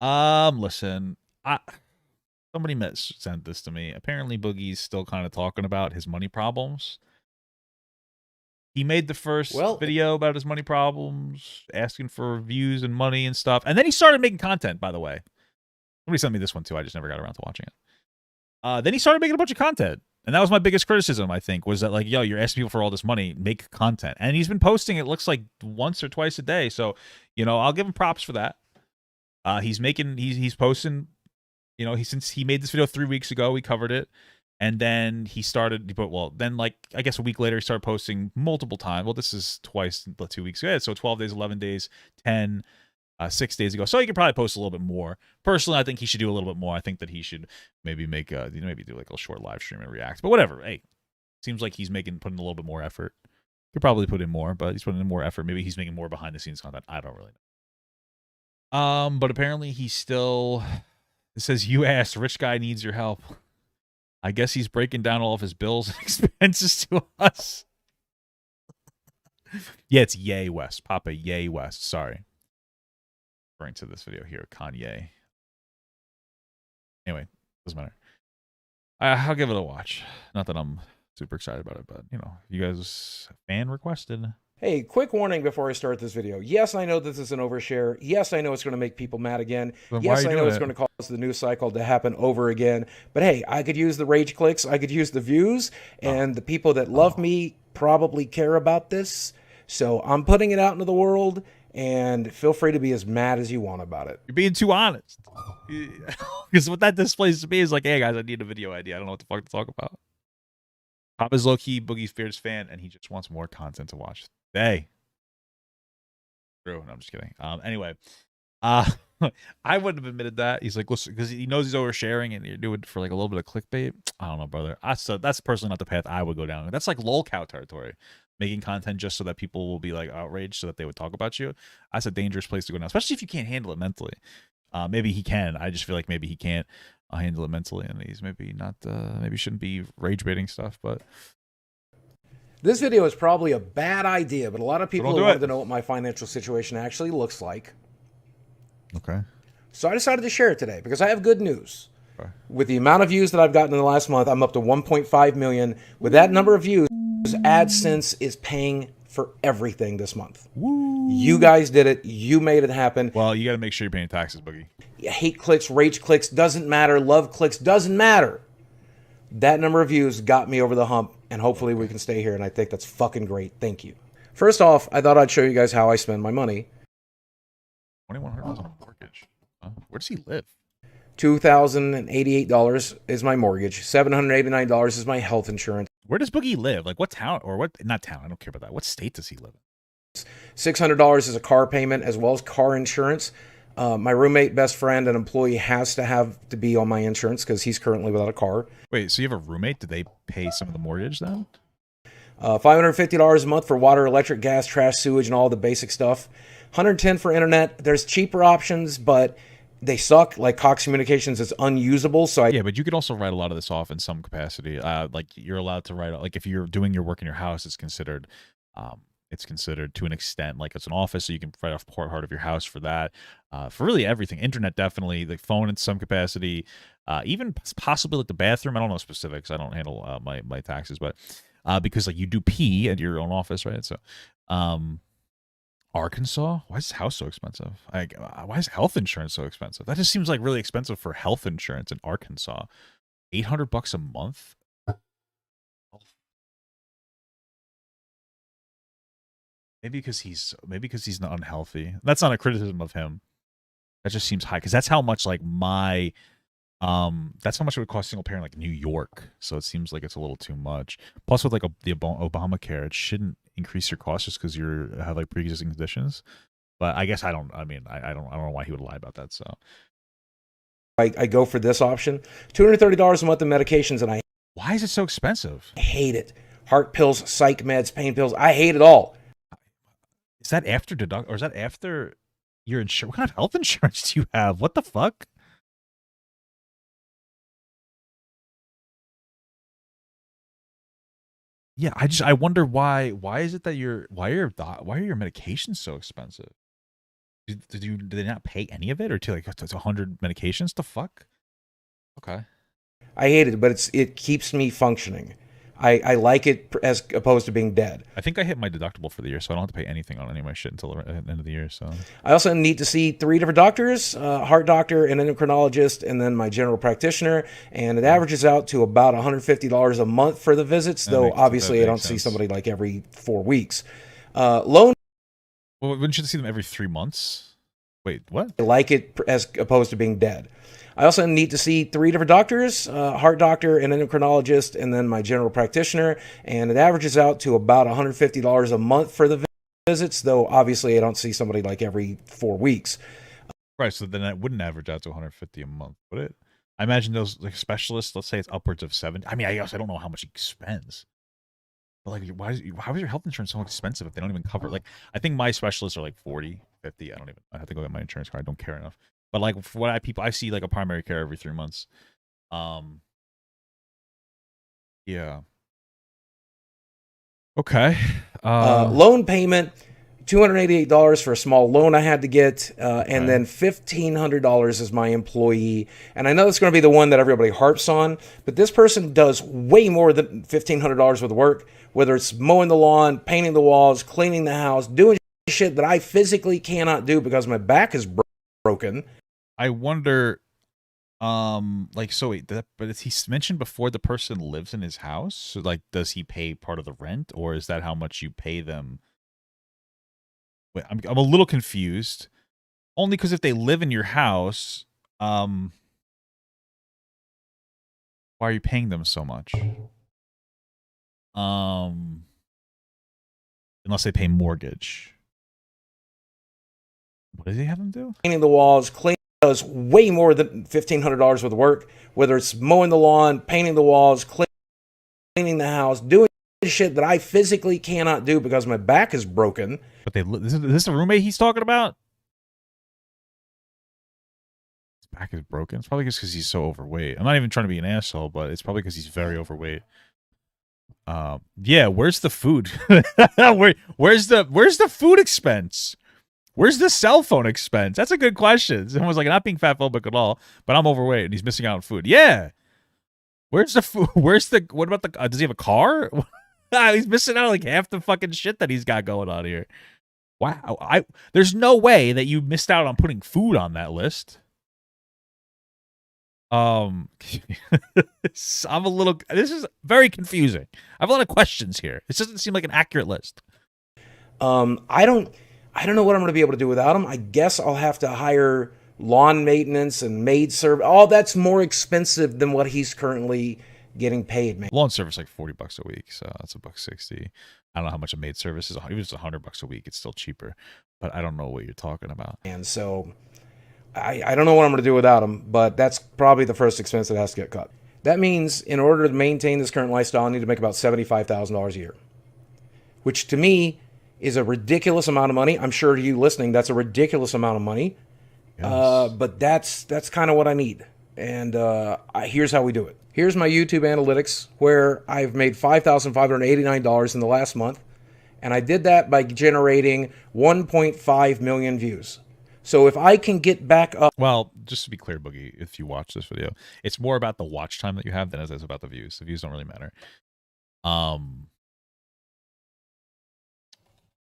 Listen, somebody sent this to me. Apparently, Boogie's still kind of talking about his money problems. He made the first Well, video about his money problems, asking for views and money and stuff, and then he started making content. By the way, somebody sent me this one too. I just never got around to watching it. Then he started making a bunch of content. And that was my biggest criticism, I think, was that, like, yo, you're asking people for all this money, make content. And he's been posting, it looks like, once or twice a day. So, I'll give him props for that. He's posting, since he made this video 3 weeks ago, we covered it. And then he started, like, I guess a week later, he started posting multiple times. Well, this is twice, 2 weeks ago. So 12 days, 11 days, 10, 6 days ago. So he could probably post a little bit more. Personally, I think he should do a little bit more. I think that he should maybe make maybe do like a short live stream and react. But whatever. Hey, seems like he's putting a little bit more effort. Could probably put in more, but he's putting in more effort. Maybe he's making more behind the scenes content. I don't really know. But apparently he's still. It says you asked, rich guy needs your help. I guess he's breaking down all of his bills and expenses to us. Yeah, it's Yay West. Papa Yay West. Sorry. Referring to this video here, Kanye. Anyway, doesn't matter. I'll give it a watch. Not that I'm super excited about it, but you guys fan requested. hey, quick warning before I start this video. Yes, I know this is an overshare. Yes, I know it's going to make people mad again. Then yes, I know it's going to cause the news cycle to happen over again. But hey, I could use the rage clicks. I could use the views. And the people that love me probably care about this. So I'm putting it out into the world. And feel free to be as mad as you want about it. You're being too honest. Because what that displays to me is like, hey, guys, I need a video idea. I don't know what the fuck to talk about. Papa's low-key Boogie's fierce fan, and he just wants more content to watch. Hey. True. No, I'm just kidding. Anyway. I wouldn't have admitted that. He's like, listen, because he knows he's oversharing and you're doing it for like a little bit of clickbait. I don't know, brother. That's personally not the path I would go down. That's like lol cow territory. Making content just so that people will be like outraged so that they would talk about you. That's a dangerous place to go now, especially if you can't handle it mentally. Maybe he can. I just feel like maybe he can't handle it mentally, and he's maybe not. Maybe shouldn't be rage baiting stuff. But this video is probably a bad idea, but a lot of people wanted to know what my financial situation actually looks like. Okay. So I decided to share it today because I have good news. Okay. With the amount of views that I've gotten in the last month, I'm up to 1.5 million. With that number of views, AdSense is paying for everything this month. Woo. You guys did it. You made it happen. Well, you got to make sure you're paying taxes, Boogie. Hate clicks, rage clicks, doesn't matter. Love clicks, doesn't matter. That number of views got me over the hump, and hopefully we can stay here, and I think that's fucking great. Thank you. First off, I thought I'd show you guys how I spend my money. $2,100 on a mortgage. Where does he live? $2,088 is my mortgage. $789 is my health insurance. Where does Boogie live? Like what town or what? Not town. I don't care about that. What state does he live in? $600 is a car payment as well as car insurance. My roommate, best friend, and employee has to have to be on my insurance because he's currently without a car. Wait, so you have a roommate? Did they pay some of the mortgage then? $550 a month for water, electric, gas, trash, sewage, and all the basic stuff. $110 for internet. There's cheaper options, but they suck. Like Cox Communications is unusable. So yeah, but you could also write a lot of this off in some capacity. Like you're allowed to write, like if you're doing your work in your house, it's considered to an extent like it's an office, so you can write off part of your house for that. For really everything, internet definitely, the phone in some capacity, even possibly like the bathroom. I don't know specifics. I don't handle my taxes, but because like you do pee at your own office, right? So, Arkansas, why is house so expensive? Like, why is health insurance so expensive? That just seems like really expensive for health insurance in Arkansas. $800 a month. Maybe because he's not unhealthy. That's not a criticism of him. That just seems high because that's how much like that's how much it would cost single parent like New York. So it seems like it's a little too much. Plus with like the Obamacare, it shouldn't increase your costs just because you have like pre-existing conditions. But I guess I don't know why he would lie about that. So I go for this option. $230 a month in medications, and why is it so expensive? I hate it. Heart pills, psych meds, pain pills. I hate it all. Is that after deduct, or is that after your insurance? What kind of health insurance do you have? What the fuck? Yeah, I wonder why is it that why are your medications so expensive? Did they not pay any of it, or to like it's 100 medications? The fuck? Okay. I hate it, but it keeps me functioning. I like it as opposed to being dead. I think I hit my deductible for the year, so I don't have to pay anything on any of my shit until the end of the year. So I also need to see 3 different doctors, heart doctor, an endocrinologist, and then my general practitioner. And it averages out to about $150 a month for the visits, though obviously I don't see somebody like every 4 weeks. Loan. Well, wouldn't you see them every 3 months? Wait, what? I like it as opposed to being dead. I also need to see 3 different doctors, heart doctor, an endocrinologist, and then my general practitioner. And it averages out to about $150 a month for the visits, though obviously I don't see somebody like every 4 weeks. Right, so then that wouldn't average out to 150 a month, would it? I imagine those like specialists, let's say it's upwards of 70. I mean, I guess I don't know how much he spends. But like, how is your health insurance so expensive if they don't even cover? Like, I think my specialists are like 40, 50. I have to go get my insurance card. I don't care enough. But like, for what I see like a primary care every 3 months. Yeah. Okay. Loan payment, $288 for a small loan I had to get, and then $1,500 as my employee. And I know it's going to be the one that everybody harps on, but this person does way more than $1,500 worth of work, whether it's mowing the lawn, painting the walls, cleaning the house, doing shit that I physically cannot do because my back is broken. I wonder, like, so wait, but he mentioned before the person lives in his house? So, like, does he pay part of the rent, or is that how much you pay them? Wait, I'm a little confused. Only because if they live in your house, why are you paying them so much? Unless they pay mortgage. What does he have them do? Painting the walls, cleaning. Does way more than $1,500 worth of work, whether it's mowing the lawn, painting the walls, cleaning the house, doing shit that I physically cannot do because my back is broken. But this is the roommate he's talking about? His back is broken. It's probably just because he's so overweight. I'm not even trying to be an asshole, but it's probably because he's very overweight. Yeah, where's the food? Where's the food expense? Where's the cell phone expense? That's a good question. Someone's like, not being fat phobic at all, but I'm overweight and he's missing out on food. Yeah. Where's the food? What about the, does he have a car? He's missing out on like half the fucking shit that he's got going on here. Wow. There's no way that you missed out on putting food on that list. I'm a little, this is very confusing. I have a lot of questions here. This doesn't seem like an accurate list. I don't know what I'm going to be able to do without him. I guess I'll have to hire lawn maintenance and maid service. All that's more expensive than what he's currently getting paid, man. Lawn service like $40 a week, so that's $1.60. I don't know how much a maid service is. Even if it's $100 a week, it's still cheaper. But I don't know what you're talking about. And so I don't know what I'm going to do without him, but that's probably the first expense that has to get cut. That means in order to maintain this current lifestyle, I need to make about $75,000 a year, which to me is a ridiculous amount of money. I'm sure to you listening, that's a ridiculous amount of money. Yes. But that's kind of what I need. And here's how we do it. Here's my YouTube analytics where I've made $5,589 in the last month. And I did that by generating 1.5 million views. So if I can get back up. Well, just to be clear, Boogie, if you watch this video, it's more about the watch time that you have than it is about the views. The views don't really matter.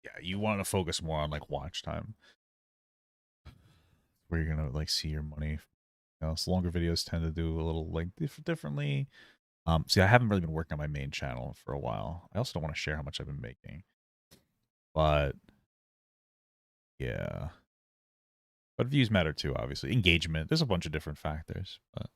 Yeah, you want to focus more on like watch time, where you're gonna like see your money. You know, so longer videos tend to do a little like differently. See, I haven't really been working on my main channel for a while. I also don't want to share how much I've been making, but yeah. But views matter too, obviously. Engagement. There's a bunch of different factors. But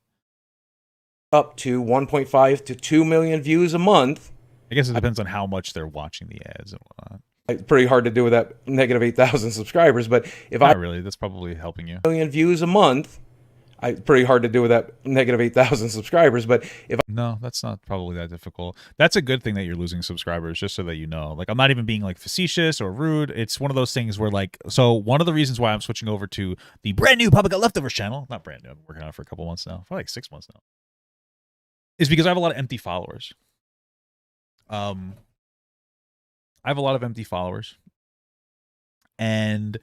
up to 1.5 to 2 million views a month. I guess it depends on how much they're watching the ads and whatnot. It's pretty hard to do with that negative 8,000 subscribers, but if Not really, that's probably helping you. Million views a month. Pretty hard to do with that negative 8,000 subscribers, but if no, that's not probably that difficult. That's a good thing that you're losing subscribers, just so that you know. Like, I'm not even being like facetious or rude. It's one of those things where like, so one of the reasons why I'm switching over to the brand new Public Leftovers channel, not brand new, I've been working on it for a couple months now, for like 6 months now, is because I have a lot of empty followers. I have a lot of empty followers, and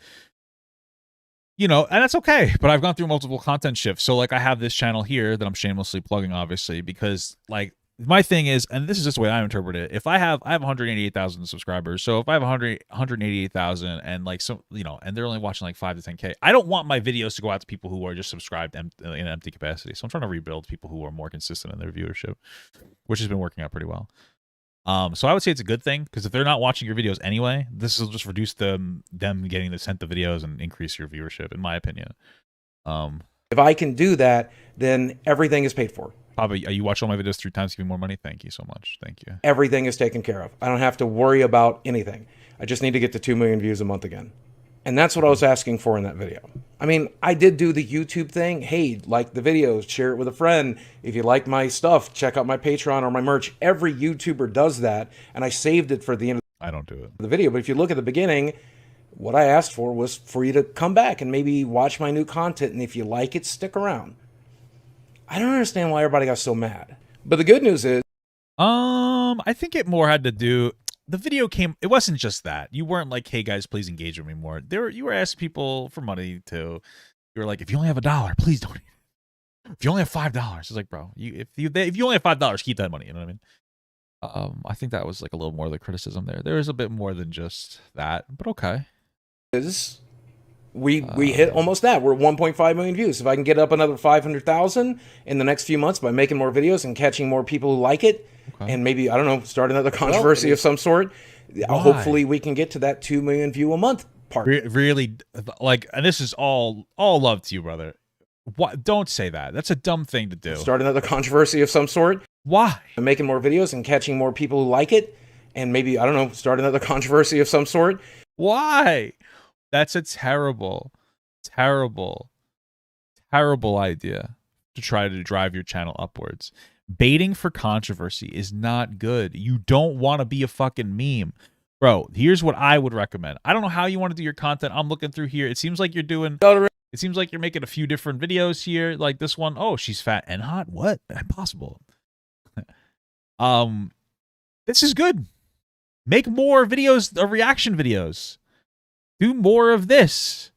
you know, and that's okay. But I've gone through multiple content shifts. So like I have this channel here that I'm shamelessly plugging, obviously, because like my thing is, and this is just the way I interpret it. If I have 188,000 subscribers, so if I have 188,000 and like some, you know, and they're only watching like 5 to 10K, I don't want my videos to go out to people who are just subscribed in an empty capacity. So I'm trying to rebuild people who are more consistent in their viewership, which has been working out pretty well. So I would say it's a good thing, because if they're not watching your videos anyway, this will just reduce them getting the sent the videos and increase your viewership, in my opinion. If I can do that, then everything is paid for. Probably, you watch all my videos 3 times, give me more money. Thank you so much. Thank you. Everything is taken care of. I don't have to worry about anything. I just need to get to 2 million views a month again. And that's what I was asking for in that video. I mean, I did do the YouTube thing. Hey, like the videos, share it with a friend. If you like my stuff, check out my Patreon or my merch. Every YouTuber does that, and I saved it for the end of I don't do it. the video. But if you look at the beginning, what I asked for was for you to come back and maybe watch my new content, and if you like it, stick around. I don't understand why everybody got so mad. But the good news is, I think it more had to do, the video came, it wasn't just that. You weren't like, hey guys, please engage with me more. You were asking people for money too. You were like, if you only have $1, please donate. If you only have $5, it's like, bro, if you only have $5, keep that money. You know what I mean? I think that was like a little more of the criticism there. There is a bit more than just that, but okay. We hit almost that. We're at 1.5 million views. If I can get up another 500,000 in the next few months by making more videos and catching more people who like it, and maybe, I don't know, start another controversy of some sort, hopefully we can get to that 2 million view a month part. Really, like, and this is all love to you, brother. What? Don't say that. That's a dumb thing to do. Start another controversy of some sort. Why? And making more videos and catching more people who like it, and maybe, I don't know, start another controversy of some sort. Why? That's a terrible idea to try to drive your channel upwards. Baiting for controversy is not good. You don't want to be a fucking meme. Bro, here's what I would recommend. I don't know how you want to do your content. I'm looking through here. It seems like you're doing... It seems like you're making a few different videos here. Like this one. Oh, she's fat and hot. What? Impossible. This is good. Make more videos, reaction videos. Do more of this.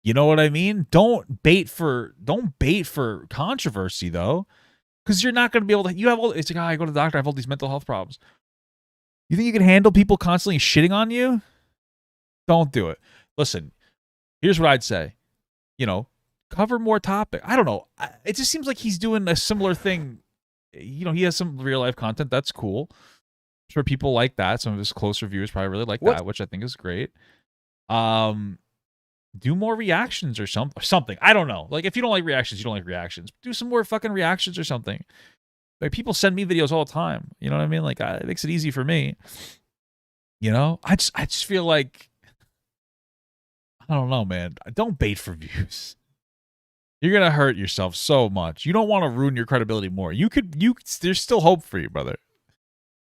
You know what I mean? Don't bait for controversy though, because you're not going to be able to. You have all. It's like, I go to the doctor. I have all these mental health problems. You think you can handle people constantly shitting on you? Don't do it. Listen, here's what I'd say. You know, cover more topic. I don't know. It just seems like he's doing a similar thing. You know, he has some real life content. That's cool. I'm sure people like that. Some of his closer viewers probably really like that, which I think is great. Do more reactions or something. I don't know. Like, if you don't like reactions, you don't like reactions. Do some more fucking reactions or something. Like, people send me videos all the time. You know what I mean? Like, it makes it easy for me. You know, I just feel like, I don't know, man. Don't bait for views. You're gonna hurt yourself so much. You don't want to ruin your credibility more. There's still hope for you, brother.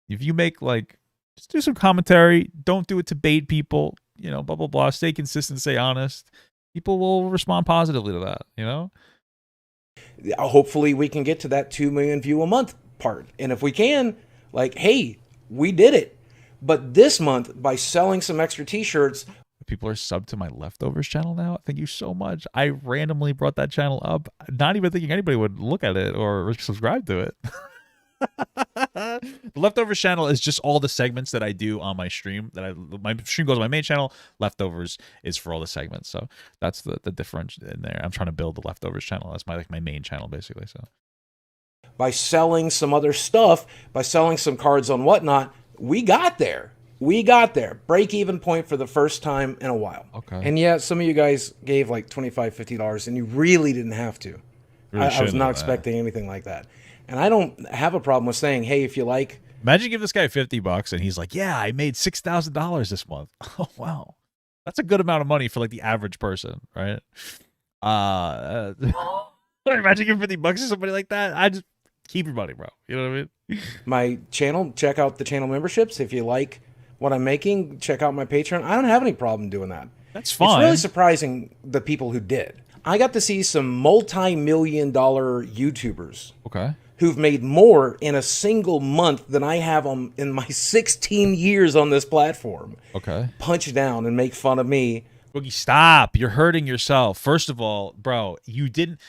If you make, like, just do some commentary. Don't do it to bait people. You know, blah, blah, blah. Stay consistent, stay honest. People will respond positively to that, you know? Hopefully we can get to that 2 million view a month part. And if we can, like, hey, we did it. But this month, by selling some extra t-shirts... People are subbed to my Leftovers channel now. Thank you so much. I randomly brought that channel up, not even thinking anybody would look at it or subscribe to it. The Leftovers channel is just all the segments that I do on my stream. My stream goes to my main channel. Leftovers is for all the segments. So that's the difference in there. I'm trying to build the Leftovers channel. That's my main channel basically. So by selling some other stuff, by selling some cards on whatnot, we got there. We got there. Break-even point for the first time in a while. Okay. And yeah, some of you guys gave like $25, $50, and you really didn't have to. Really I was not expecting anything like that. And I don't have a problem with saying, hey, if you like... Imagine give this guy $50 and he's like, yeah, I made $6,000 this month. Oh, wow. That's a good amount of money for like the average person, right? Imagine giving $50 to somebody like that. I just keep your money, bro. You know what I mean? My channel, check out the channel memberships. If you like what I'm making, check out my Patreon. I don't have any problem doing that. That's fine. It's really surprising the people who did. I got to see some multi-million-dollar YouTubers. Okay. Who've made more in a single month than I have in my 16 years on this platform. Okay. Punch down and make fun of me Boogie, stop. You're hurting yourself. First of all, bro, you didn't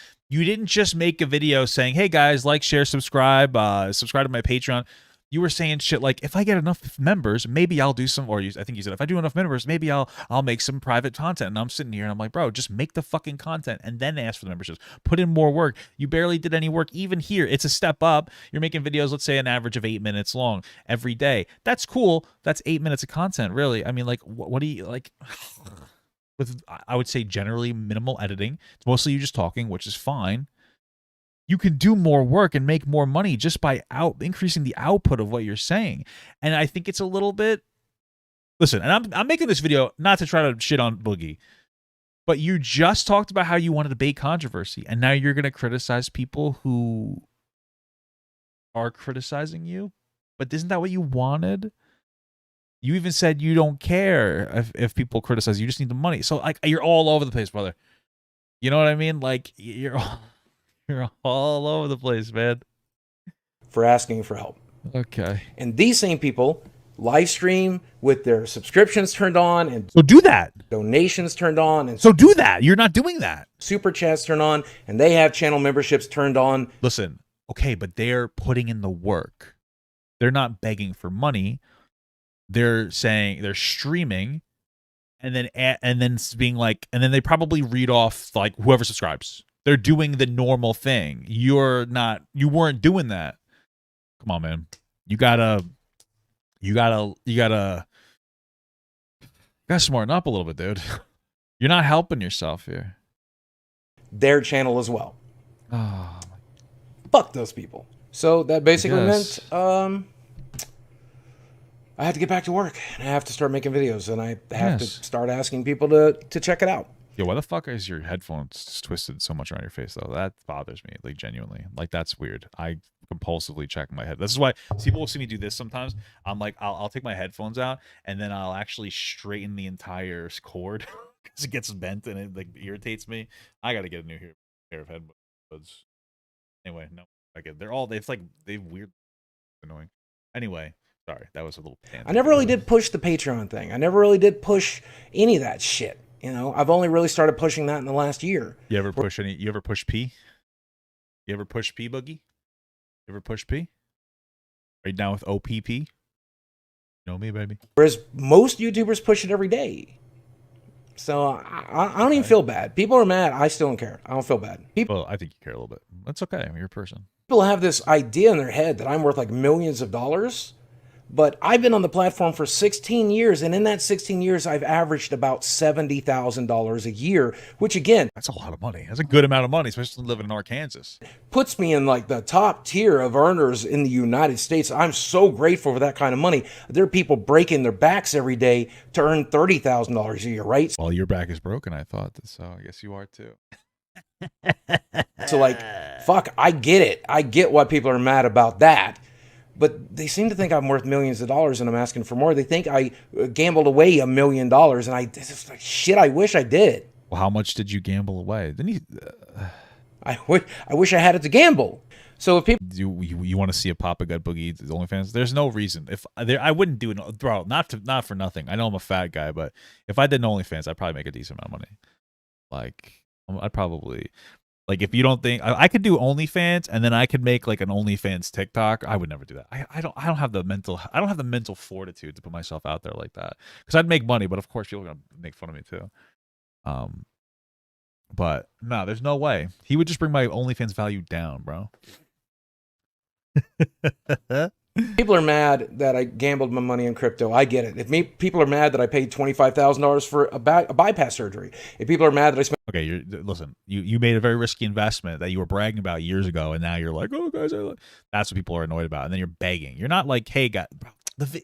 just make a video saying, "Hey guys, like, share, subscribe, subscribe to my Patreon." You were saying shit like, "If I get enough members, maybe I'll do some," or I think you said, "If I do enough members, maybe I'll make some private content." And I'm sitting here and I'm like, "Bro, just make the fucking content and then ask for the memberships. Put in more work." You barely did any work even here. It's a step up. You're making videos, let's say an average of 8 minutes long every day. That's cool. That's 8 minutes of content, really. I mean, like, what do you like? With, I would say, generally minimal editing. It's mostly you just talking, which is fine. You can do more work and make more money just by increasing the output of what you're saying. And I think it's a little bit, listen, and I'm making this video not to try to shit on Boogie, but you just talked about how you want to debate controversy, and now you're going to criticize people who are criticizing you. But isn't that what you wanted? You even said you don't care if people criticize you. You just need the money. So, like, you're all over the place, brother. You know what I mean? Like, you're all over the place, man. For asking for help. Okay. And these same people live stream with their subscriptions turned on and so do that. Donations turned on and so do that. You're not doing that. Super chats turned on, and they have channel memberships turned on. Listen, okay, but they're putting in the work. They're not begging for money. They're saying they're streaming, and then being like, and then they probably read off like whoever subscribes. They're doing the normal thing. You weren't doing that. Come on, man. You gotta smarten up a little bit, dude. You're not helping yourself here. Their channel as well. Oh. Fuck those people. So that basically meant I had to get back to work, and I have to start making videos, and I have to start asking people to check it out. Yo, why the fuck is your headphones twisted so much around your face, though? That bothers me, like, genuinely. Like, that's weird. I compulsively check my head. This is why people will see me do this sometimes. I'm like, I'll take my headphones out, and then I'll actually straighten the entire cord because it gets bent and it, like, irritates me. I got to get a new pair of headphones. Anyway, no, they've weird, annoying. Anyway. Sorry, that was a little tangent. I never really did push the Patreon thing. I never really did push any of that shit. You know, I've only really started pushing that in the last year. You ever push P? You ever push P, Boogie? You ever push P? Are you down with OPP? You know me, baby. Whereas most YouTubers push it every day. So I don't even feel bad. People are mad. I still don't care. I don't feel bad. Well, I think you care a little bit. That's okay. You're a person. People have this idea in their head that I'm worth like millions of dollars. But I've been on the platform for 16 years, and in that 16 years, I've averaged about $70,000 a year, which, again... That's a lot of money. That's a good amount of money, especially living in Arkansas. Puts me in, like, the top tier of earners in the United States. I'm so grateful for that kind of money. There are people breaking their backs every day to earn $30,000 a year, right? Well, your back is broken, I thought, so I guess you are, too. So, like, fuck, I get it. I get why people are mad about that. But they seem to think I'm worth millions of dollars and I'm asking for more. They think I gambled away $1 million, and it's just like, shit, I wish I did. Well, how much did you gamble away? Didn't you? I wish I had it to gamble. So if people... You want to see a Papa Gut Boogie OnlyFans? There's no reason. I wouldn't do it, bro, not for nothing. I know I'm a fat guy, but if I did an OnlyFans, I'd probably make a decent amount of money. Like, I'd probably... Like, if you don't think I could do OnlyFans and then I could make like an OnlyFans TikTok, I would never do that. I don't have the mental fortitude to put myself out there like that, because I'd make money, but of course people are gonna make fun of me too. But no, there's no way. He would just bring my OnlyFans value down, bro. People are mad that I gambled my money in crypto. I get it. People are mad that I paid $25,000 for a bypass surgery. If people are mad that I spent... Okay, listen. You made a very risky investment that you were bragging about years ago, and now you're like, oh, guys, that's what people are annoyed about. And then you're begging. You're not like, hey, guys,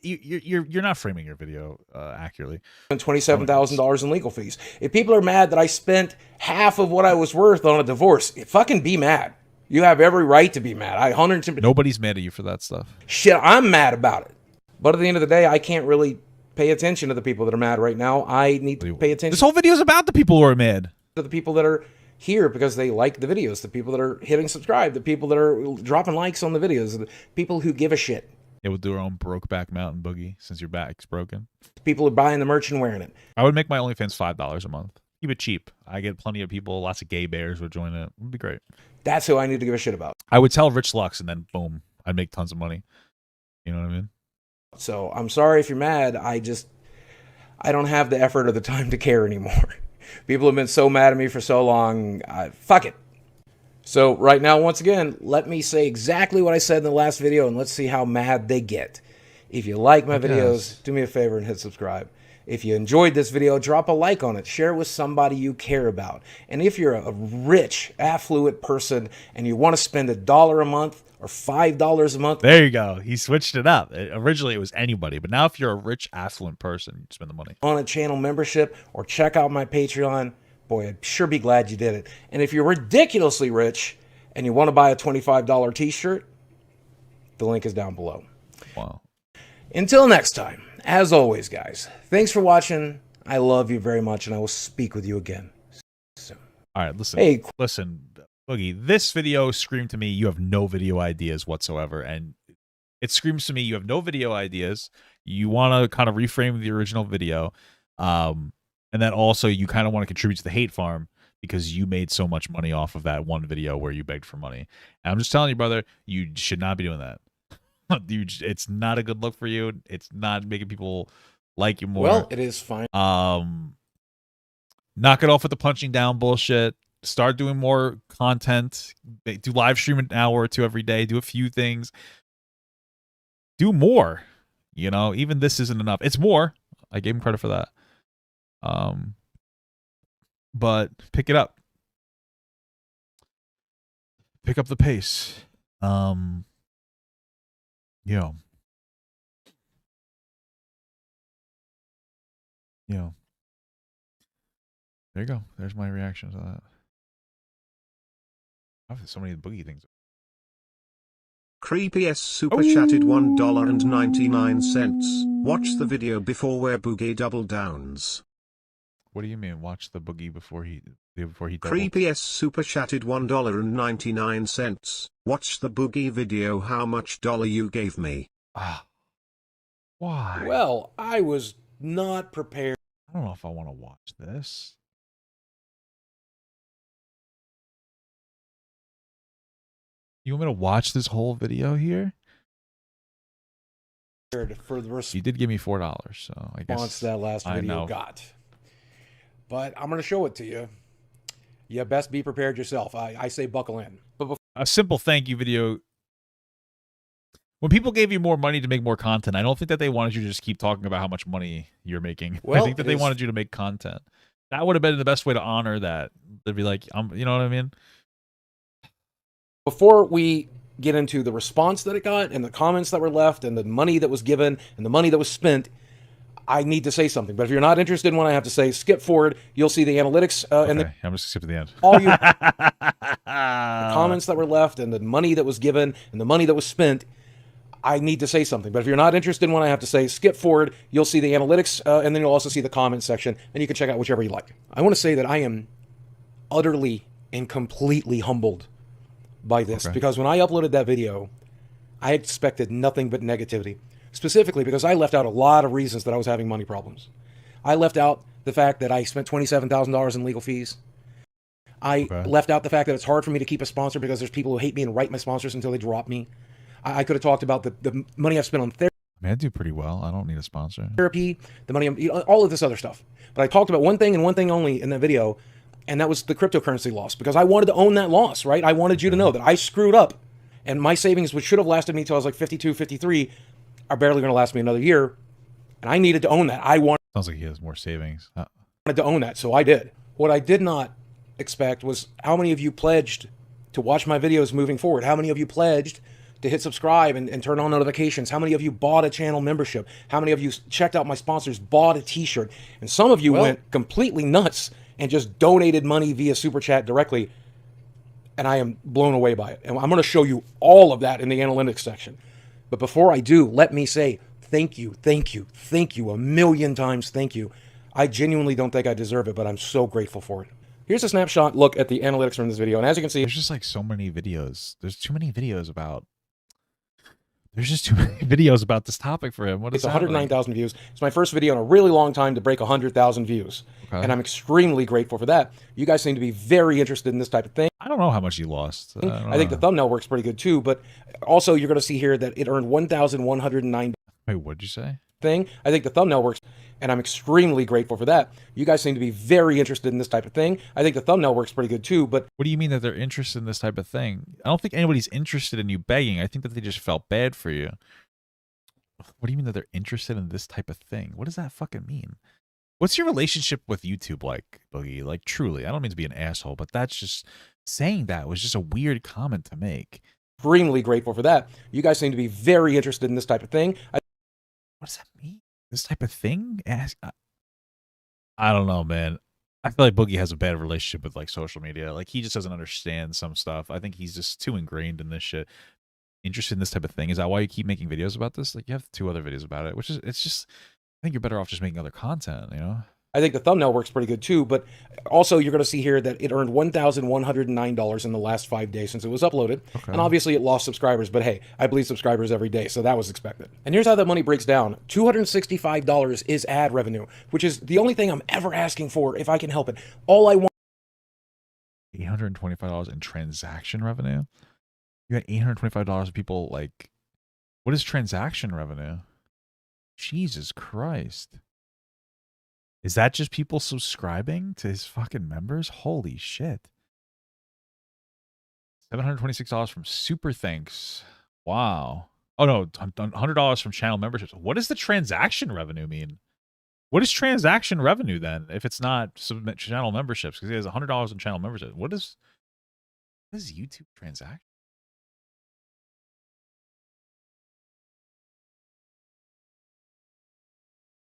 you're not framing your video accurately. $27,000 in legal fees. If people are mad that I spent half of what I was worth on a divorce, fucking be mad. You have every right to be mad. Nobody's mad at you for that stuff. Shit, I'm mad about it. But at the end of the day, I can't really pay attention to the people that are mad right now. I need to pay attention. This whole video is about the people who are mad. To the people that are here because they like the videos, the people that are hitting subscribe, the people that are dropping likes on the videos, the people who give a shit. Yeah, we'll do our own Brokeback Mountain boogie since your back's broken. People are buying the merch and wearing it. I would make my OnlyFans $5 a month. Keep it cheap. I get plenty of people. Lots of gay bears would join it. It would be great. That's who I need to give a shit about. I would tell Rich Lux, and then boom, I'd make tons of money. You know what I mean? So I'm sorry if you're mad. I don't have the effort or the time to care anymore. People have been so mad at me for so long. Fuck it. So right now, once again, let me say exactly what I said in the last video, and let's see how mad they get. If you like my videos, do me a favor and hit subscribe. If you enjoyed this video, drop a like on it. Share it with somebody you care about. And if you're a rich, affluent person and you want to spend $1 a month or $5 a month. There you go. He switched it up. Originally, it was anybody. But now if you're a rich, affluent person, you spend the money. On a channel membership or check out my Patreon, boy, I'd sure be glad you did it. And if you're ridiculously rich and you want to buy a $25 t-shirt, the link is down below. Wow. Until next time, as always, guys, thanks for watching. I love you very much, and I will speak with you again soon. All right, listen. Hey, listen, Boogie, this video screamed to me you have no video ideas whatsoever, and it screams to me you have no video ideas. You want to kind of reframe the original video, and then also you kind of want to contribute to the hate farm because you made so much money off of that one video where you begged for money. And I'm just telling you, brother, you should not be doing that. It's not a good look for you. It's not making people like you more. Well, it is fine. Knock it off with the punching down bullshit. Start doing more content. Do live stream an hour or two every day. Do a few things. Do more. You know, even this isn't enough. It's more. I gave him credit for that. But pick it up. Pick up the pace. Yeah. There you go. There's my reaction to that. I've had so many Boogie things. Creepy S super chatted $1.99. Watch the video before where Boogie double downs. What do you mean? Watch the Boogie before he doubled? Creepy S super chatted $1.99. Watch the Boogie video. How much dollar you gave me? Ah. Why? Well, I was not prepared. I don't know if I want to watch this. You want me to watch this whole video here? For the You did give me $4, so I guess that last video got. But I'm going to show it to you. You best be prepared yourself. I say buckle in. But a simple thank you video. When people gave you more money to make more content, I don't think that they wanted you to just keep talking about how much money you're making. Well, I think that they wanted you to make content. That would have been the best way to honor that. They'd be like, you know what I mean? Before we get into the response that it got and the comments that were left and the money that was given and the money that was spent, I need to say something. But if you're not interested in what I have to say, skip forward. You'll see the analytics and the I'm just skip to the end. All you the comments that were left and the money that was given and the money that was spent. I need to say something. But if you're not interested in what I have to say, skip forward. You'll see the analytics and then you'll also see the comment section and you can check out whichever you like. I want to say that I am utterly and completely humbled by this, because when I uploaded that video, I expected nothing but negativity, specifically because I left out a lot of reasons that I was having money problems. I left out the fact that I spent $27,000 in legal fees. I left out the fact that it's hard for me to keep a sponsor because there's people who hate me and write my sponsors until they drop me. I could have talked about the money I've spent on therapy. I mean, I do pretty well. I don't need a sponsor. The money, all of this other stuff. But I talked about one thing and one thing only in that video, and that was the cryptocurrency loss, because I wanted to own that loss, right? I wanted you to know that I screwed up, and my savings, which should have lasted me till I was like 52, 53, are barely going to last me another year, and I needed to own that. Sounds like he has more savings. I wanted to own that, so I did. What I did not expect was how many of you pledged to watch my videos moving forward. How many of you pledged to hit subscribe and turn on notifications? How many of you bought a channel membership? How many of you checked out my sponsors, bought a t-shirt? And some of you went completely nuts and just donated money via Super Chat directly. And I am blown away by it. And I'm going to show you all of that in the analytics section. But before I do, let me say thank you, thank you, thank you, a million times thank you. I genuinely don't think I deserve it, but I'm so grateful for it. Here's a snapshot look at the analytics from this video. And as you can see, there's just like so many videos. There's too many videos about There's just too many videos about this topic for him. What is It's 109,000 views. It's my first video in a really long time to break 100,000 views. Okay. And I'm extremely grateful for that. You guys seem to be very interested in this type of thing. I don't know how much he lost. I think the thumbnail works pretty good too, but also you're going to see here that it earned 1,109. Wait, what'd you say? Thing. I think the thumbnail works, and I'm extremely grateful for that. You guys seem to be very interested in this type of thing. I think the thumbnail works pretty good too, but What do you mean that they're interested in this type of thing? I don't think anybody's interested in you begging. I think that they just felt bad for you. What do you mean that they're interested in this type of thing? What does that fucking mean? What's your relationship with YouTube like, Boogie? Like, truly, I don't mean to be an asshole, but that's just, saying that was just a weird comment to make. extremely grateful for that. You guys seem to be very interested in this type of thing. What does that mean? This type of thing? I don't know, man. I feel like Boogie has a bad relationship with like social media. Like, he just doesn't understand some stuff. I think he's just too ingrained in this shit. Interested in this type of thing. Is that why you keep making videos about this? Like, you have 2 other videos about it, which is, it's just, I think you're better off just making other content, you know? I think the thumbnail works pretty good too, but also you're going to see here that it earned $1,109 in the last 5 days since it was uploaded. Okay. And obviously it lost subscribers, but hey, I bleed subscribers every day, so that was expected. And here's how that money breaks down. $265 is ad revenue, which is the only thing I'm ever asking for if I can help it. All I want $825 in transaction revenue? You got $825 of people, like, what is transaction revenue? Jesus Christ. Is that just people subscribing to his fucking members? Holy shit. $726 from Super Thanks. Wow. Oh no, $100 from channel memberships. What does the transaction revenue mean? What is transaction revenue then, if it's not channel memberships? Because he has $100 in channel memberships. What is YouTube transaction?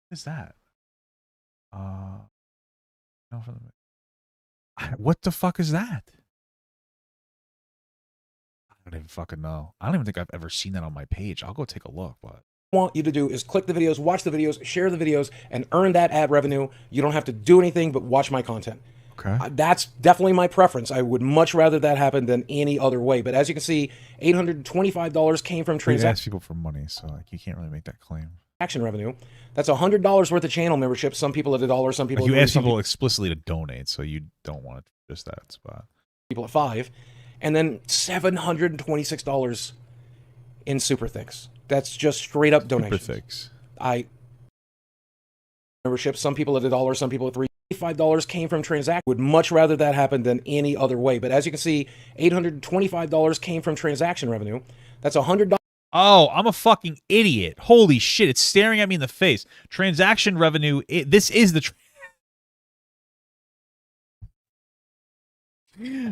What is that? What the fuck is that? I don't even fucking know. I don't even think I've ever seen that on my page. I'll go take a look, but want you to do is click the videos, watch the videos, share the videos, and earn that ad revenue. You don't have to do anything but watch my content. okay. That's definitely my preference. I would much rather that happen than any other way. But as you can see, $825 came from You transaction ask people for money, so like you can't really make that claim. revenue. That's $100 worth of channel membership. Some people at $1, some people Like, you at $3, ask some people explicitly to donate, so you don't want it just that spot. people at $5, and then $726 in Super Thanks. That's just straight up donations. Super Thanks. Membership. Some people at $1, some people at $3. $5 came from transaction. Would much rather that happen than any other way. But as you can see, $825 came from transaction revenue. That's $100. Oh, I'm a fucking idiot. Holy shit, it's staring at me in the face. Transaction revenue, this is the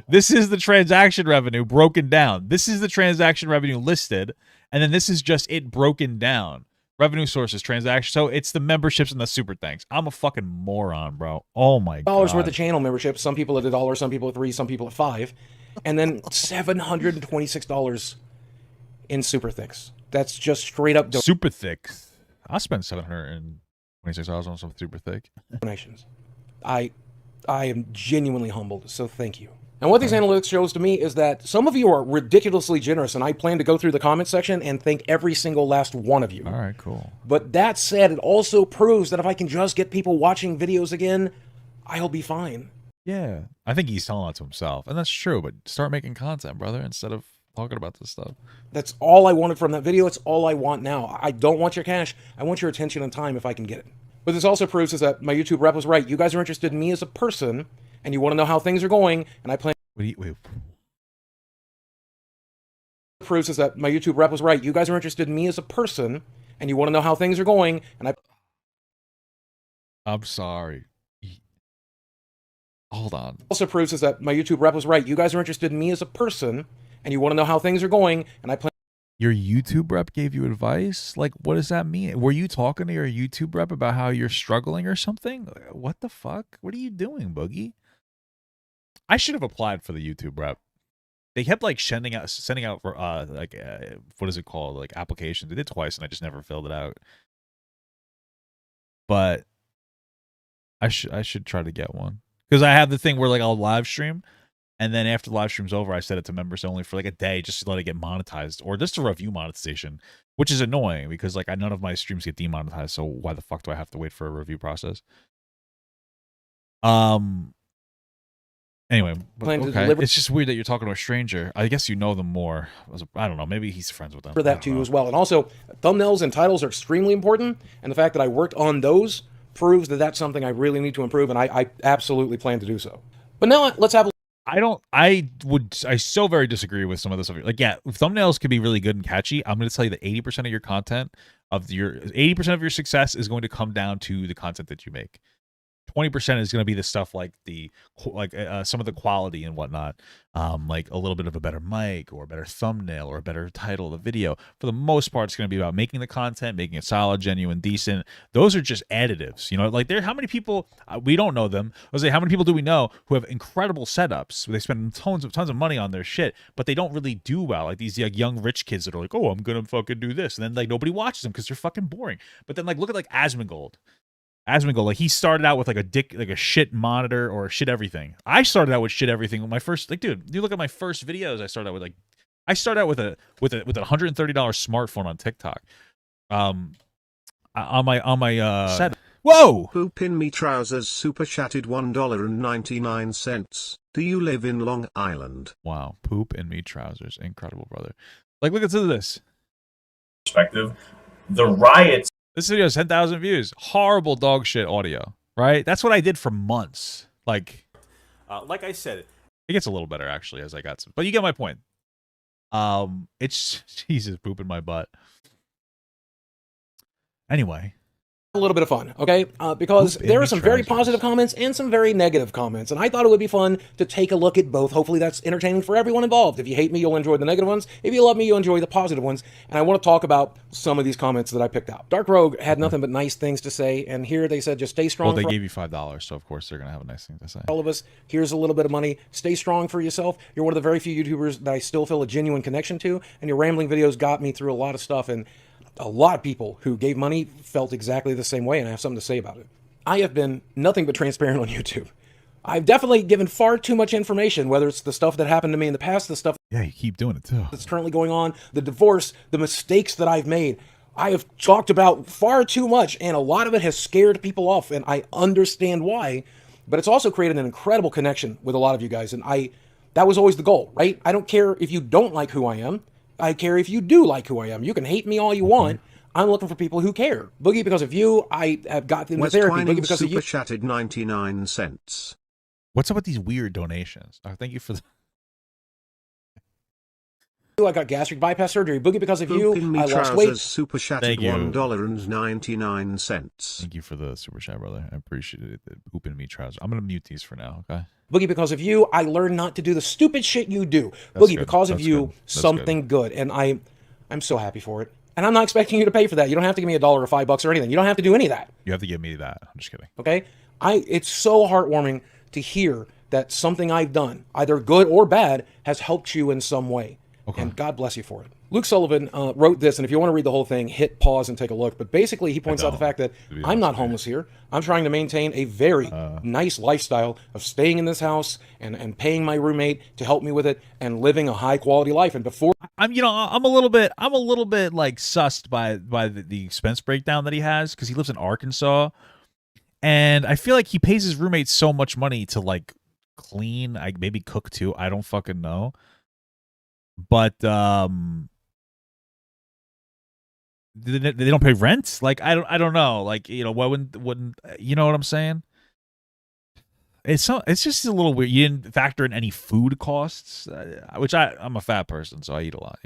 this is the transaction revenue broken down. This is the transaction revenue listed, and then this is just it broken down. Revenue sources, transaction. So it's the memberships and the super thanks. I'm a fucking moron, bro. Oh my god. Worth of channel membership. Some people at $1, some people at $3, some people at $5, and then $726 in Super Thanks. That's just straight up super thick. I spent $726 on some super thick donations. I am genuinely humbled, so thank you. And what these analytics shows to me is that some of you are ridiculously generous, and I plan to go through the comment section and thank every single last one of you. All right, cool. But that said, it also proves that if I can just get people watching videos again, I'll be fine. Yeah, I think he's telling that to himself, and that's true, but start making content, brother, instead of talking about this stuff. That's all I wanted from that video. It's all I want now. I don't want your cash. I want your attention and time if I can get it. What this also proves is that my YouTube rep was right. You guys are interested in me as a person, and you want to know how things are going, and I plan... Wait. Proves is that my YouTube rep was right. You guys are interested in me as a person, and you want to know how things are going, and I'm sorry. Hold on. Also proves is that my YouTube rep was right. You guys are interested in me as a person, and you want to know how things are going, and I plan... Your YouTube rep gave you advice? Like, what does that mean? Were you talking to your YouTube rep about how you're struggling or something? What the fuck? What are you doing, Boogie? I should have applied for the YouTube rep. They kept like sending out for what is it called? Like applications. They did twice and I just never filled it out. But I should try to get one. Because I have the thing where like I'll live stream And then after the live stream's over, I set it to members only for like a day just to let it get monetized or just to review monetization, which is annoying because like none of my streams get demonetized. So why the fuck do I have to wait for a review process? Anyway, okay. It's just weird that you're talking to a stranger. I guess you know them more. I don't know. Maybe he's friends with them. For that to you as well. And also, thumbnails and titles are extremely important. And the fact that I worked on those proves that that's something I really need to improve. And I absolutely plan to do so. But now let's have a I so very disagree with some of this stuff. Like, yeah, thumbnails can be really good and catchy. I'm going to tell you that 80% of your content, 80% of your success is going to come down to the content that you make. 20% is going to be the stuff like some of the quality and whatnot, like a little bit of a better mic or a better thumbnail or a better title of the video. For the most part, it's going to be about making the content, making it solid, genuine, decent. Those are just additives, you know. Like how many people we don't know them. I was like, how many people do we know who have incredible setups? They spend tons of money on their shit, but they don't really do well. Like these like young rich kids that are like, oh, I'm gonna fucking do this, and then like nobody watches them because they're fucking boring. But then like look at like Asmongold, like he started out with like a shit monitor or shit everything. I started out with shit everything. When my first, like, dude, you look at my first videos. I started out with a $130 smartphone on TikTok. On my set. Whoa! Poop in me trousers super chatted $1.99. Do you live in Long Island? Wow, poop in me trousers, incredible, brother. Like, look at this. Perspective, the riots. This video has 10,000 views. Horrible dog shit audio, right? That's what I did for months. Like I said, it gets a little better actually as I got some. But you get my point. It's Jesus pooping my butt. Anyway. A little bit of fun, okay? Because there are some very positive comments and some very negative comments, and I thought it would be fun to take a look at both. Hopefully that's entertaining for everyone involved. If you hate me, you'll enjoy the negative ones. If you love me, you'll enjoy the positive ones. And I want to talk about some of these comments that I picked out. Dark Rogue had nothing but nice things to say, and here they said, just stay strong. Well, they gave you $5, so of course they're going to have a nice thing to say. All of us, here's a little bit of money. Stay strong for yourself. You're one of the very few YouTubers that I still feel a genuine connection to, and your rambling videos got me through a lot of stuff, and a lot of people who gave money felt exactly the same way, and I have something to say about it. I have been nothing but transparent on YouTube. I've definitely given far too much information, whether it's the stuff that happened to me in the past, the stuff you keep doing it too. That's currently going on, the divorce, the mistakes that I've made. I have talked about far too much, and a lot of it has scared people off, and I understand why, but it's also created an incredible connection with a lot of you guys, and that was always the goal, right? I don't care if you don't like who I am. I care if you do like who I am. You can hate me all you want. I'm looking for people who care. Boogie, because of you, I have got into therapy. Boogie, because of you. Super chatted 99 cents. What's up with these weird donations? Thank you for the... I got gastric bypass surgery. Boogie, because of you, I lost weight. Super chatted $1.99. Thank you for the super chat, brother. I appreciate it. Poop in me trousers. I'm gonna mute these for now, okay? Boogie, because of you, I learned not to do the stupid shit you do. Boogie, because of you, something good. And I'm so happy for it. And I'm not expecting you to pay for that. You don't have to give me $1 or $5 or anything. You don't have to do any of that. You have to give me that. I'm just kidding. Okay? It's so heartwarming to hear that something I've done, either good or bad, has helped you in some way. Okay. And God bless you for it. Luke Sullivan wrote this, and if you want to read the whole thing, hit pause and take a look. But basically, he points out the fact that I'm not homeless here. I'm trying to maintain a very nice lifestyle of staying in this house and paying my roommate to help me with it and living a high quality life. And before I'm a little bit like sussed by the expense breakdown that he has because he lives in Arkansas, and I feel like he pays his roommate so much money to like clean, maybe cook too. I don't fucking know. But they don't pay rent. Like I don't know. Like why wouldn't you know what I'm saying? It's just a little weird. You didn't factor in any food costs, which I'm a fat person, so I eat a lot.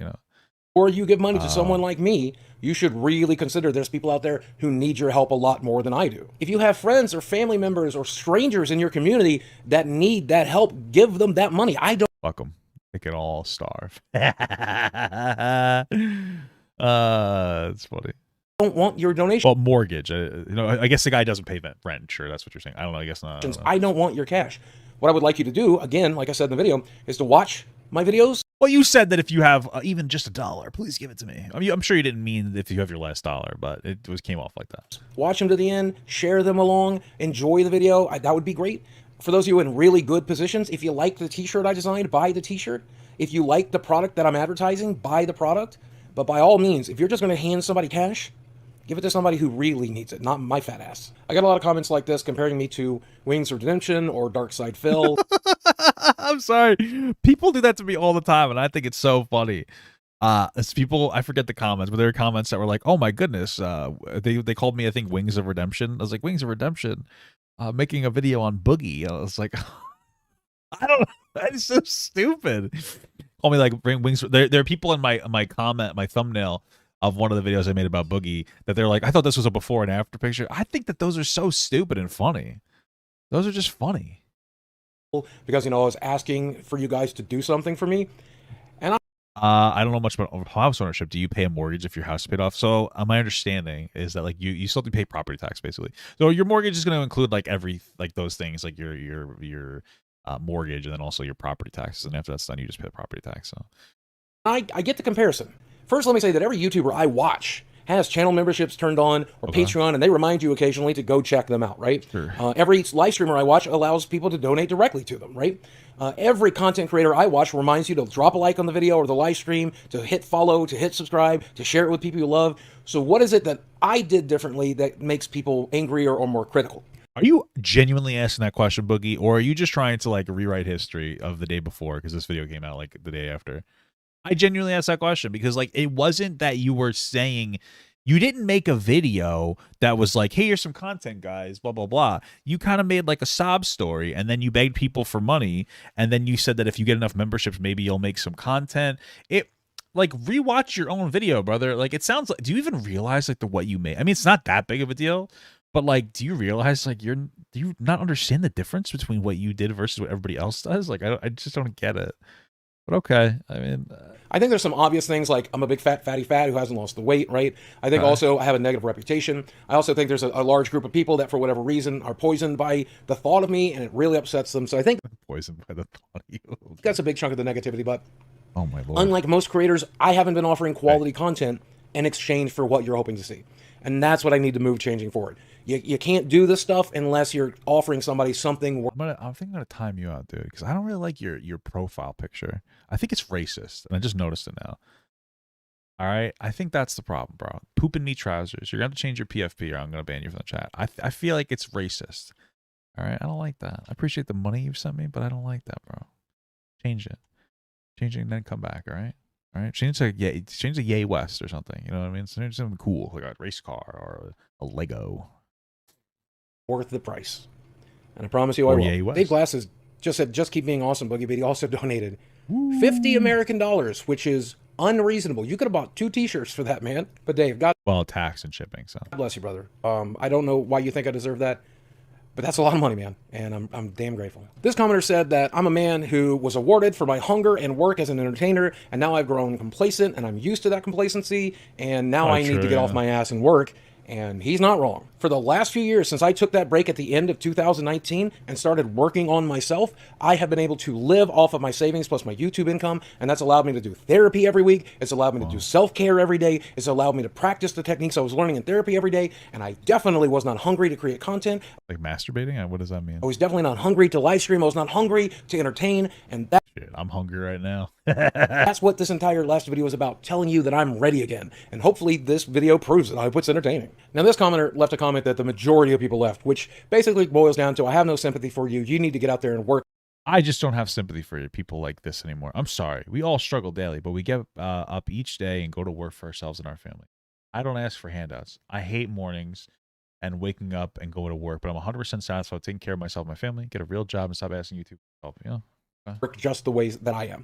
Or you give money to someone like me, you should really consider there's people out there who need your help a lot more than I do. If you have friends or family members or strangers in your community that need that help, give them that money. I don't fuck them. They can all starve. It's funny. Don't want your donation. Well, mortgage. I guess the guy doesn't pay rent. Sure, that's what you're saying. I don't know. I guess not. I don't want your cash. What I would like you to do, again, like I said in the video, is to watch my videos. Well, you said that if you have even just $1, please give it to me. I mean, I'm sure you didn't mean if you have your last dollar, but it came off like that. Watch them to the end. Share them along. Enjoy the video. That would be great. For those of you in really good positions, if you like the t-shirt I designed, buy the t-shirt. If you like the product that I'm advertising, buy the product. But by all means, if you're just going to hand somebody cash, give it to somebody who really needs it, not my fat ass. I got a lot of comments like this comparing me to Wings of Redemption or Dark Side Phil. I'm sorry. People do that to me all the time, and I think it's so funny. It's people, I forget the comments, but there were comments that were like, "Oh my goodness," they called me, I think, Wings of Redemption. I was like, "Wings of Redemption, making a video on Boogie." I was like, I don't know. That's so stupid. Call me like Wings. There are people in my comment, my thumbnail of one of the videos I made about Boogie that they're like, I thought this was a before and after picture. I think that those are so stupid and funny. Those are just funny. Because, you know, I was asking for you guys to do something for me. And I don't know much about house ownership. Do you pay a mortgage if your house is paid off? So my understanding is that like you still have to pay property tax basically. So your mortgage is going to include like those things like your mortgage and then also your property taxes. And after that's done, you just pay the property tax. So I get the comparison. First, let me say that every YouTuber I watch has channel memberships turned on or Patreon, and they remind you occasionally to go check them out, right? Sure. Every live streamer I watch allows people to donate directly to them, right? Every content creator I watch reminds you to drop a like on the video or the live stream, to hit follow, to hit subscribe, to share it with people you love. So what is it that I did differently that makes people angrier or more critical? Are you genuinely asking that question, Boogie, or are you just trying to like rewrite history of the day before because this video came out like the day after? I genuinely asked that question because like it wasn't that you were saying, you didn't make a video that was like, hey, here's some content, guys, blah, blah, blah. You kind of made like a sob story, and then you begged people for money, and then you said that if you get enough memberships, maybe you'll make some content. It like rewatch your own video, brother. Like it sounds like, do you even realize like what you made? I mean, it's not that big of a deal, but like, do you realize like do you not understand the difference between what you did versus what everybody else does? Like I just don't get it. But okay, I mean, I think there's some obvious things like I'm a big fatty who hasn't lost the weight, right? I think also I have a negative reputation. I also think there's a large group of people that for whatever reason are poisoned by the thought of me, and it really upsets them. So I think poisoned by the thought of you. That's a big chunk of the negativity, but oh my Lord. Unlike most creators, I haven't been offering quality content in exchange for what you're hoping to see. And that's what I need to move changing forward. You can't do this stuff unless you're offering somebody something. I think I'm gonna time you out, dude, because I don't really like your profile picture. I think it's racist, and I just noticed it now. All right, I think that's the problem, bro. Poop in me trousers. You're gonna have to change your PFP, or I'm gonna ban you from the chat. I feel like it's racist. All right, I don't like that. I appreciate the money you've sent me, but I don't like that, bro. Change it, and then come back. All right. All right, change to Yay West or something. You know what I mean? Change something cool, like a race car or a Lego. Worth the price. And I promise you I will. Dave Glasses just said, just keep being awesome, Boogie, but he also donated $50 American, which is unreasonable. You could have bought 2 t-shirts for that, man. But Dave, well, tax and shipping, so. God bless you, brother. I don't know why you think I deserve that, but that's a lot of money, man, and I'm damn grateful. This commenter said that I'm a man who was awarded for my hunger and work as an entertainer, and now I've grown complacent, and I'm used to that complacency, and now I need to get off my ass and work. And he's not wrong. For the last few years, since I took that break at the end of 2019 and started working on myself, I have been able to live off of my savings plus my YouTube income, and that's allowed me to do therapy every week. It's allowed me to do self-care every day. It's allowed me to practice the techniques I was learning in therapy every day, and I definitely was not hungry to create content. Like masturbating? What does that mean? I was definitely not hungry to live stream. I was not hungry to entertain, and that... Shit, I'm hungry right now. That's what this entire last video is about, telling you that I'm ready again. And hopefully this video proves that I hope it's entertaining. Now this commenter left a comment that the majority of people left, which basically boils down to, I have no sympathy for you. You need to get out there and work. I just don't have sympathy for people like this anymore. I'm sorry. We all struggle daily, but we get up each day and go to work for ourselves and our family. I don't ask for handouts. I hate mornings and waking up and going to work, but I'm 100% satisfied with taking care of myself and my family, get a real job, and stop asking you to help, you know? Work just the ways that I am.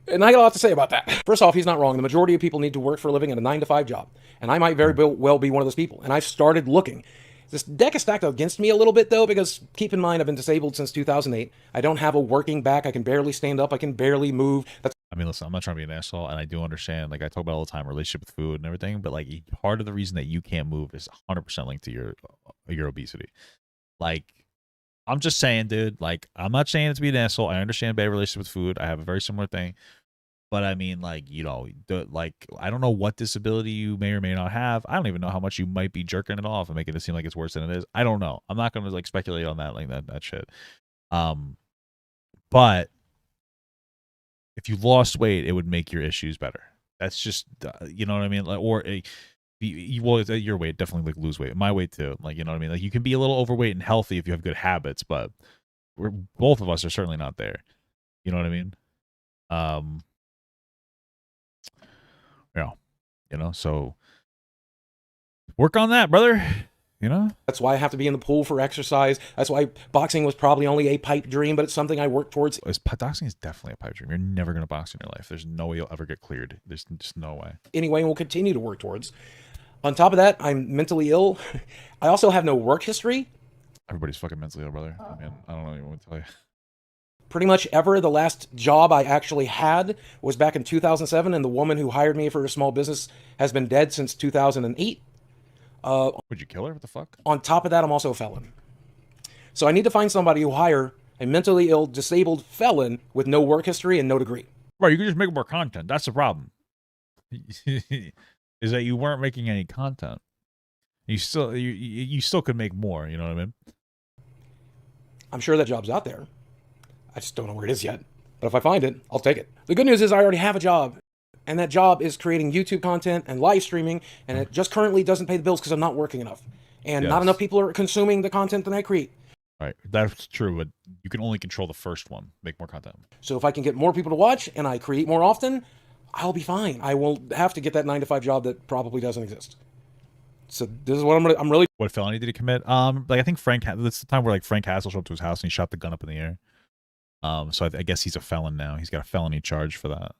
And I got a lot to say about that. First off, he's not wrong. The majority of people need to work for a living in a 9-to-5 job. And I might very well be one of those people. And I've started looking. This deck is stacked against me a little bit, though, because keep in mind, I've been disabled since 2008. I don't have a working back. I can barely stand up. I can barely move. I mean, listen, I'm not trying to be an asshole, and I do understand, like, I talk about all the time, relationship with food and everything, but, like, part of the reason that you can't move is 100% linked to your obesity. Like, I'm just saying, dude, like, I'm not saying it to be an asshole. I understand bad relationship with food. I have a very similar thing. But I mean, like, you know, I don't know what disability you may or may not have. I don't even know how much you might be jerking it off and making it seem like it's worse than it is. I don't know. I'm not going to like speculate on that, like that shit. But if you lost weight, it would make your issues better. That's just, you know what I mean? Like, or well, your weight, definitely like lose weight. My weight too. Like, you know what I mean? Like, you can be a little overweight and healthy if you have good habits, but both of us are certainly not there. You know what I mean? Yeah, you know, so work on that, brother. You know, that's why I have to be in the pool for exercise. That's why boxing was probably only a pipe dream, but it's something I work towards. Boxing is definitely a pipe dream. You're never going to box in your life. There's no way you'll ever get cleared. There's just no way. Anyway, and we'll continue to work towards. On top of that, I'm mentally ill. I also have no work history. Everybody's fucking mentally ill, brother. I mean, I don't know what to tell you. Pretty much ever. The last job I actually had was back in 2007, and the woman who hired me for a small business has been dead since 2008. Would you kill her? What the fuck? On top of that, I'm also a felon. So I need to find somebody who hire a mentally ill, disabled felon with no work history and no degree. Right, you can just make more content. That's the problem. Is that you weren't making any content. You still could make more, you know what I mean? I'm sure that job's out there. I just don't know where it is yet. But if I find it, I'll take it. The good news is I already have a job. And that job is creating YouTube content and live streaming. And it just currently doesn't pay the bills because I'm not working enough. And not enough people are consuming the content that I create. Right. That's true. But you can only control the first one. Make more content. So if I can get more people to watch and I create more often, I'll be fine. I won't have to get that 9-to-5 job that probably doesn't exist. So this is what I'm really... What felony did he commit? Like I think that's the time where like Frank Hassel showed up to his house and he shot the gun up in the air. So I guess he's a felon now. He's got a felony charge for that.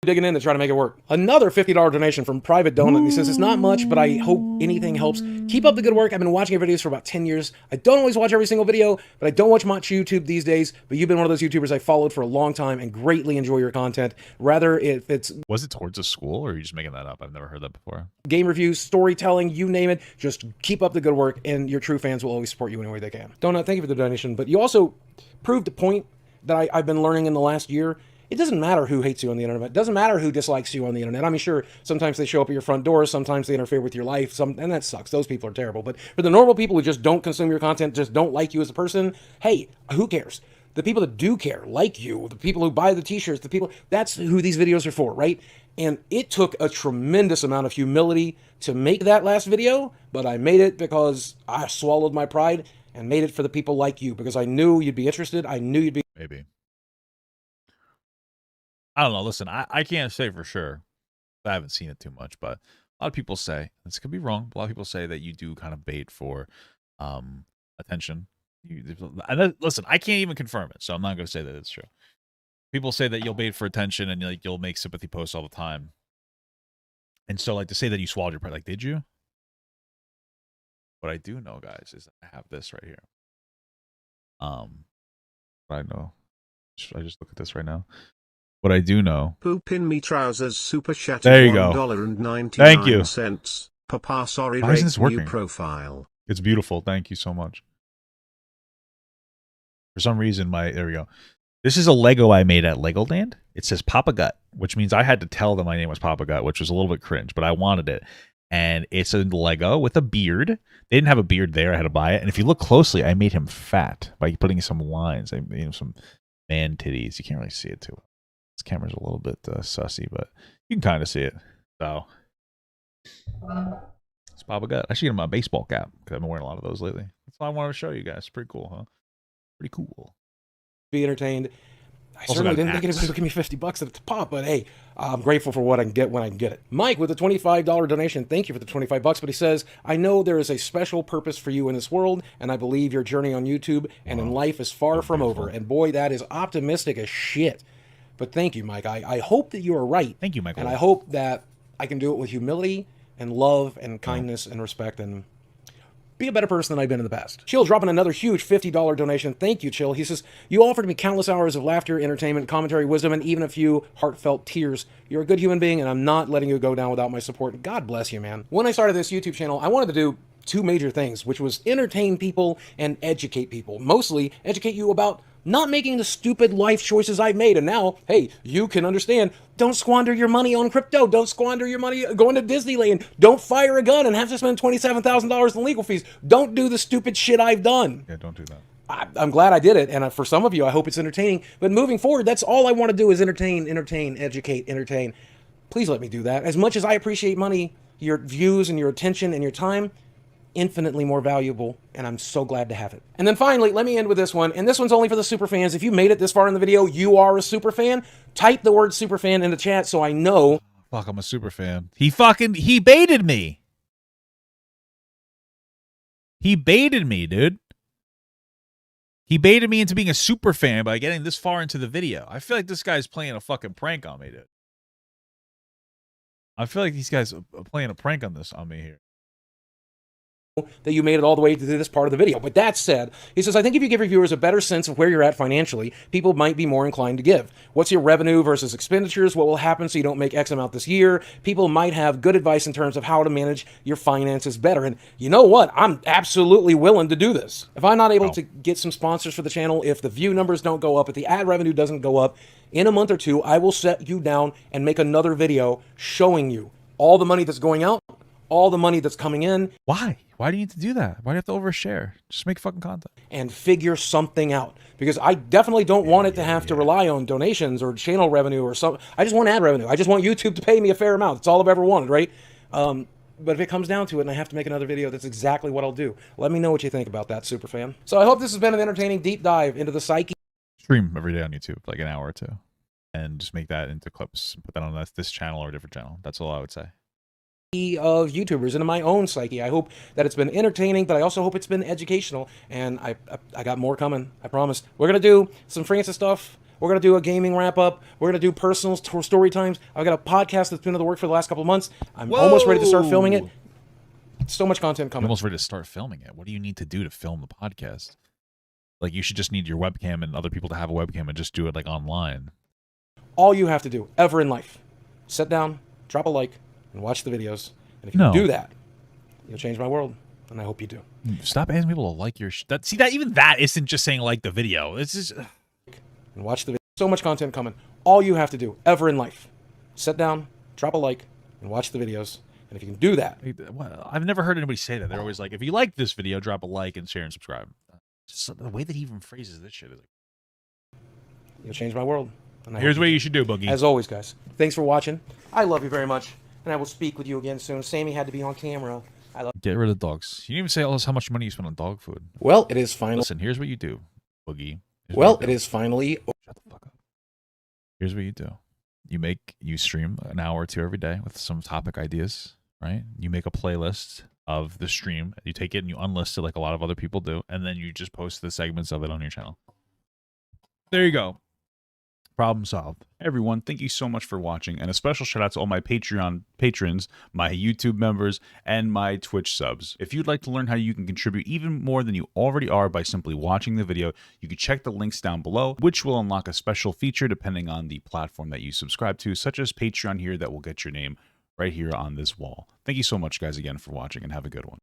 Digging in to try to make it work. Another $50 donation from Private Donut. He says, it's not much, but I hope anything helps. Keep up the good work. I've been watching your videos for about 10 years. I don't always watch every single video, but I don't watch much YouTube these days. But you've been one of those YouTubers I followed for a long time and greatly enjoy your content. Rather, if it's... Was it towards a school or are you just making that up? I've never heard that before. Game reviews, storytelling, you name it. Just keep up the good work and your true fans will always support you any way they can. Donut, thank you for the donation. But you also proved a point that I've been learning in the last year. It doesn't matter who hates you on the internet. It doesn't matter who dislikes you on the internet. I mean, sure, sometimes they show up at your front door. Sometimes they interfere with your life. And that sucks. Those people are terrible. But for the normal people who just don't consume your content, just don't like you as a person, hey, who cares? The people that do care, like you, the people who buy the t-shirts, the people, that's who these videos are for, right? And it took a tremendous amount of humility to make that last video, but I made it because I swallowed my pride and made it for the people like you because I knew you'd be interested. I knew you'd be... Maybe. I don't know. Listen, I can't say for sure. I haven't seen it too much, but a lot of people say, this could be wrong, but a lot of people say that you do kind of bait for attention. Listen, I can't even confirm it, so I'm not going to say that it's true. People say that you'll bait for attention and like you'll make sympathy posts all the time. And so like to say that you swallowed your pride, like, did you? What I do know, guys, is I have this right here. I know. Should I just look at this right now? What I do know. Poop in me trousers super chat. There you go. $1.99. Thank you. Papa, sorry. Why isn't this working? New profile. It's beautiful. Thank you so much. For some reason, there we go. This is a Lego I made at Legoland. It says Papa Gut, which means I had to tell them my name was Papa Gut, which was a little bit cringe, but I wanted it. And it's a Lego with a beard. They didn't have a beard there. I had to buy it. And if you look closely, I made him fat by putting some lines. I made him some man titties. You can't really see it too well. This camera's a little bit sussy, but you can kind of see it. So it's Papa Gut. I should get him a baseball cap because I've been wearing a lot of those lately. That's why I wanted to show you guys. It's pretty cool, huh? Pretty cool. Be entertained. I certainly didn't think anybody would give me $50 at the top, but hey, I'm grateful for what I can get when I can get it. Mike with a $25 donation. Thank you for the $25, but he says, I know there is a special purpose for you in this world, and I believe your journey on YouTube and in life is far from over. And boy, that is optimistic as shit. But thank you, Mike. I hope that you are right. Thank you, Michael. And I hope that I can do it with humility and love and kindness and respect and be a better person than I've been in the past. Chill dropping another huge $50 donation. Thank you, Chill. He says, you offered me countless hours of laughter, entertainment, commentary, wisdom, and even a few heartfelt tears. You're a good human being, and I'm not letting you go down without my support. God bless you, man. When I started this YouTube channel, I wanted to do two major things, which was entertain people and educate people. Mostly educate you about not making the stupid life choices I've made. And now, hey, you can understand, don't squander your money on crypto. Don't squander your money going to Disneyland. Don't fire a gun and have to spend $27,000 in legal fees. Don't do the stupid shit I've done. Yeah, don't do that. I'm glad I did it, and for some of you, I hope it's entertaining. But moving forward, that's all I want to do is entertain, educate, entertain. Please let me do that. As much as I appreciate money, your views and your attention and your time, infinitely more valuable, and I'm so glad to have it. And then finally, let me end with this one, and this one's only for the super fans. If you made it this far in the video, you are a super fan. Type the word super fan in the chat so I know. Fuck, I'm a super fan. He baited me. He baited me, dude. He baited me into being a super fan by getting this far into the video. I feel like this guy's playing a fucking prank on me, dude. I feel like these guys are playing a prank on me here. That you made it all the way to this part of the video. But that said, he says, I think if you give your viewers a better sense of where you're at financially, people might be more inclined to give. What's your revenue versus expenditures? What will happen so you don't make X amount this year? People might have good advice in terms of how to manage your finances better. And you know what? I'm absolutely willing to do this. If I'm not able to get some sponsors for the channel, if the view numbers don't go up, if the ad revenue doesn't go up, in a month or two, I will set you down and make another video showing you all the money that's going out, all the money that's coming in. Why? Why do you need to do that? Why do you have to overshare? Just make fucking content. And figure something out. Because I definitely don't want it to have to rely on donations or channel revenue or something. I just want ad revenue. I just want YouTube to pay me a fair amount. That's all I've ever wanted, right? But if it comes down to it and I have to make another video, that's exactly what I'll do. Let me know what you think about that, superfan. So I hope this has been an entertaining deep dive into the psyche. Stream every day on YouTube, like an hour or two. And just make that into clips. Put that on this channel or a different channel. That's all I would say. Of YouTubers into my own psyche. I hope that it's been entertaining, but I also hope it's been educational, and I got more coming. I promise. We're gonna do some Francis stuff. We're gonna do a gaming wrap up. We're gonna do personal story times. I've got a podcast that's been in the work for the last couple of months. I'm almost ready to start filming it. So much content coming. I'm almost ready to start filming it. What do you need to do to film the podcast? Like, you should just need your webcam and other people to have a webcam and just do it like online. All you have to do ever in life, sit down, drop a like, and watch the videos. And if you do that, you'll change my world. And I hope you do. Stop asking people to like your see that even that isn't just saying like the video. It's just and watch the video. So much content coming. All you have to do ever in life, sit down, drop a like, and watch the videos. And if you can do that, well, I've never heard anybody say that. They're always like, if you like this video, drop a like and share and subscribe. Just the way that he even phrases this shit is like, you'll change my world. And here's what you should do, Boogie. As always, guys, thanks for watching. I love you very much. And I will speak with you again soon. Sammy had to be on camera. I love. Get rid of dogs. You didn't even say how much money you spent on dog food. Well, it is finally. Listen, here's what you do, Boogie. Well, it is finally. Shut the fuck up. Here's what you do. You stream an hour or two every day with some topic ideas, right? You make a playlist of the stream. You take it and you unlist it like a lot of other people do, and then you just post the segments of it on your channel. There you go. Problem solved. Hey everyone, thank you so much for watching, and a special shout out to all my Patreon patrons, my YouTube members, and my Twitch subs. If you'd like to learn how you can contribute even more than you already are by simply watching the video, you can check the links down below, which will unlock a special feature depending on the platform that you subscribe to, such as Patreon here that will get your name right here on this wall. Thank you so much guys again for watching, and have a good one.